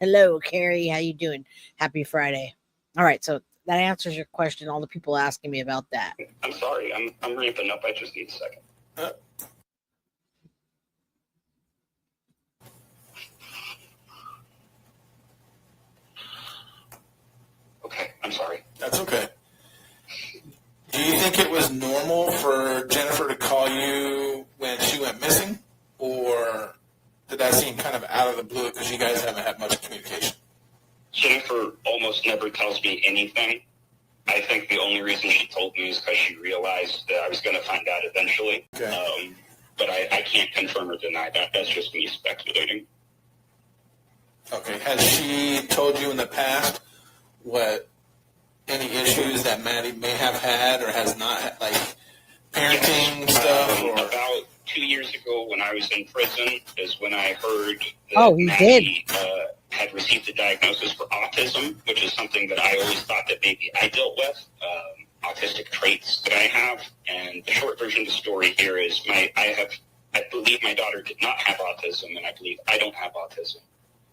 Hello, Carrie. How you doing? Happy Friday. All right, so that answers your question. All the people asking me about that. I'm sorry. I'm ramping up. I just need a second. Okay, I'm sorry. That's okay. Do you think it was normal for Jennifer to call you when she went missing? Or did that seem kind of out of the blue because you guys haven't had much communication? Jennifer almost never tells me anything. I think the only reason she told me is because she realized that I was going to find out eventually. Okay. But I can't confirm or deny that. That's just me speculating. Okay. Has she told you in the past what any issues that Maddie may have had or has not had, like parenting stuff? Or? About 2 years ago when I was in prison is when I heard Oh, that he Maddie had received a diagnosis for autism, which is something that I always thought that maybe I dealt with, autistic traits that I have. And the short version of the story here is I believe my daughter did not have autism, and I believe I don't have autism.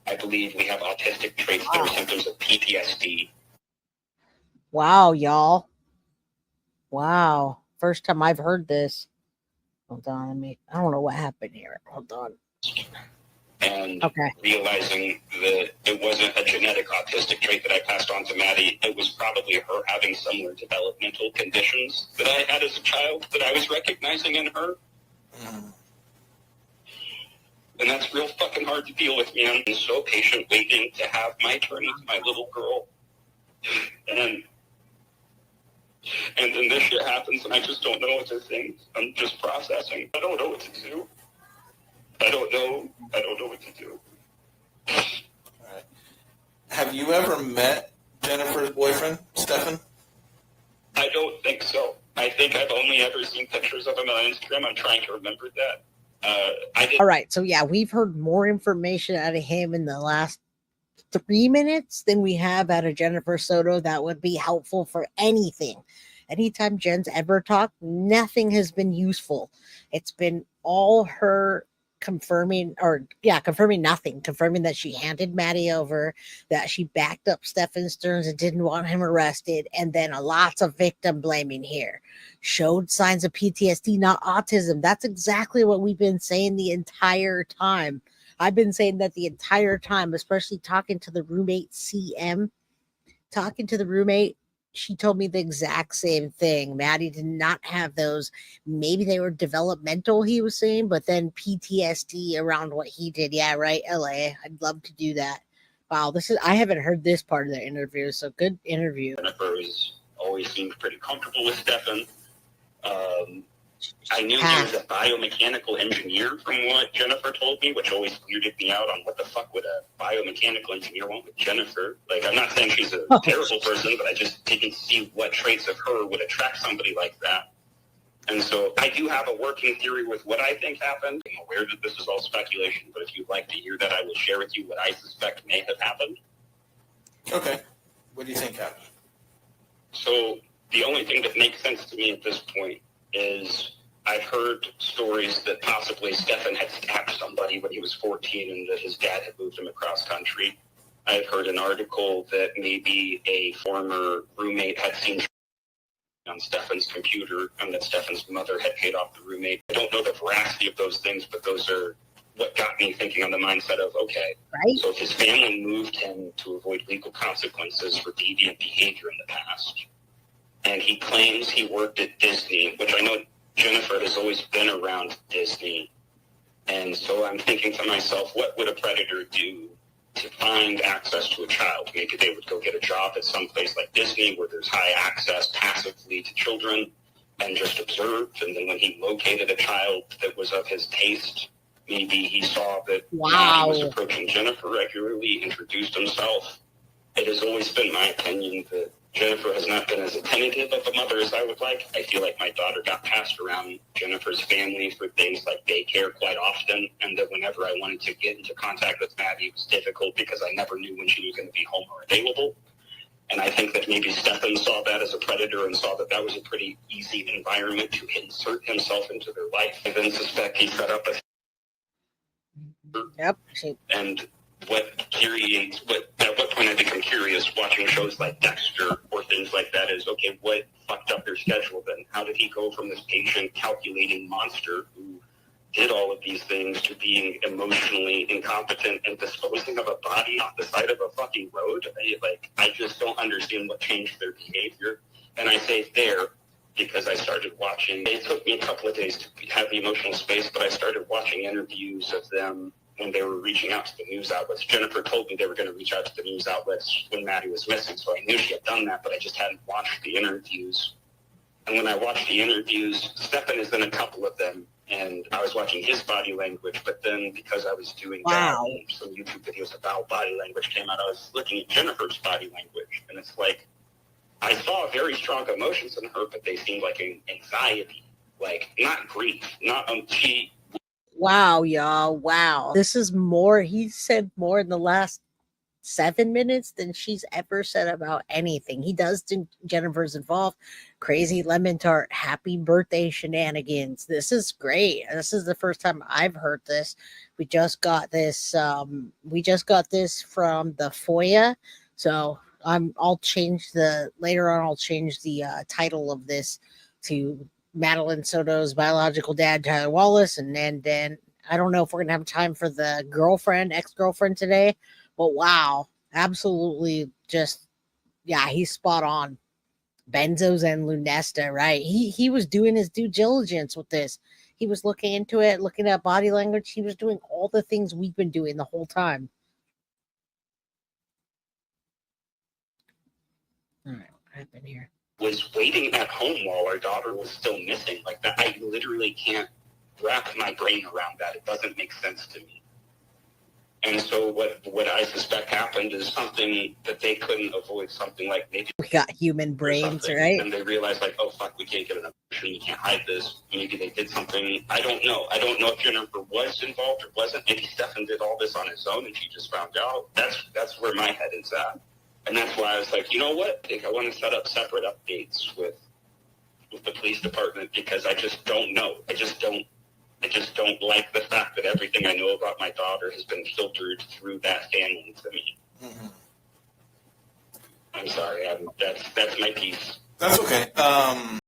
I believe we have autistic traits that are symptoms of PTSD. Wow, y'all. Wow. First time I've heard this. Hold on, I don't know what happened here. Hold on. And okay. Realizing that it wasn't a genetic autistic trait that I passed on to Maddie, it was probably her having similar developmental conditions that I had as a child that I was recognizing in her. And that's real fucking hard to deal with, man. I'm so patient waiting to have my turn with my little girl. And then this shit happens, and I just don't know what to think. I'm just processing. I don't know what to do. I don't know what to do. All right. Have you ever met Jennifer's boyfriend, Stefan? I don't think so. I think I've only ever seen pictures of him on Instagram. I'm trying to remember that. All right, so yeah, we've heard more information out of him in the last 3 minutes than we have out of Jennifer SOTO. That would be helpful for anything. Anytime Jen's ever talked, nothing has been useful. It's been all her confirming nothing, confirming that she handed Maddie over, that she backed up Stefan Stearns and didn't want him arrested, and then lots of victim blaming here. Showed signs of PTSD, not autism. That's exactly what we've been saying the entire time. I've been saying that the entire time, especially talking to the roommate CM. Talking to the roommate, she told me the exact same thing. Maddie did not have those. Maybe they were developmental, he was saying, but then PTSD around what he did. Yeah, right, LA. I'd love to do that. Wow, I haven't heard this part of the interview, so good interview. Jennifer always seemed pretty comfortable with Stefan. I knew he was a biomechanical engineer from what Jennifer told me, which always weirded me out on what the fuck would a biomechanical engineer want with Jennifer. Like, I'm not saying she's a terrible person, but I just didn't see what traits of her would attract somebody like that. And so I do have a working theory with what I think happened. I'm aware that this is all speculation, but if you'd like to hear that, I will share with you what I suspect may have happened. Okay. What do you think happened? So the only thing that makes sense to me at this point is I've heard stories that possibly Stefan had stabbed somebody when he was 14 and that his dad had moved him across country. I've heard an article that maybe a former roommate had seen on Stefan's computer and that Stefan's mother had paid off the roommate. I don't know the veracity of those things, but those are what got me thinking on the mindset of, okay, right. So if his family moved him to avoid legal consequences for deviant behavior in the past, and he claims he worked at Disney, which I know Jennifer has always been around Disney. And so I'm thinking to myself, what would a predator do to find access to a child? Maybe they would go get a job at some place like Disney where there's high access passively to children and just observe. And then when he located a child that was of his taste, maybe he saw that he was approaching Jennifer regularly, introduced himself. It has always been my opinion that Jennifer has not been as attentive of a mother as I would like. I feel like my daughter got passed around Jennifer's family for things like daycare quite often, and that whenever I wanted to get into contact with Maddie, it was difficult because I never knew when she was going to be home or available. And I think that maybe Stefan saw that as a predator and saw that that was a pretty easy environment to insert himself into their life. I then suspect he set up a... Yep. And at what point I become curious watching shows like Dexter or things like that is, okay, what fucked up their schedule then? How did he go from this patient calculating monster who did all of these things to being emotionally incompetent and disposing of a body off the side of a fucking road? I just don't understand what changed their behavior. And I say there because I started watching. It took me a couple of days to have the emotional space, but I started watching interviews of them when they were reaching out to the news outlets. Jennifer told me they were going to reach out to the news outlets when Maddie was missing, so I knew she had done that, but I just hadn't watched the interviews. And when I watched the interviews, Stefan is in a couple of them, and I was watching his body language, but then because I was doing that, and some YouTube videos about body language came out, I was looking at Jennifer's body language, and it's like, I saw very strong emotions in her, but they seemed like anxiety, like not grief, not she. Wow, y'all. Wow. This is more, he said more in the last 7 minutes than she's ever said about anything. He does think Jennifer's involved. Crazy lemon tart, happy birthday shenanigans. This is great. This is the first time I've heard this. We just got this from the FOIA. So I'll change the title of this to Madeline Soto's biological dad, Tyler Wallace, and then I don't know if we're gonna have time for the ex-girlfriend today, but wow, absolutely, just yeah, he's spot on. Benzos and Lunesta, right? He was doing his due diligence with this. He was looking into it, looking at body language. He was doing all the things we've been doing the whole time. All right, what happened here? Was waiting at home while our daughter was still missing. Like that, I literally can't wrap my brain around that. It doesn't make sense to me. And so what I suspect happened is something that they couldn't avoid, something like maybe we got human brains, right? And they realized like, oh fuck, we can't get an abortion, we can't hide this. Maybe they did something. I don't know if Jennifer was involved or wasn't. Maybe Stefan did all this on his own and she just found out. That's where my head is at. And that's why I was like, you know what? I think I want to set up separate updates with the police department because I just don't know. I just don't like the fact that everything I know about my daughter has been filtered through that family to me. Mm-hmm. I'm sorry. That's my piece. That's okay.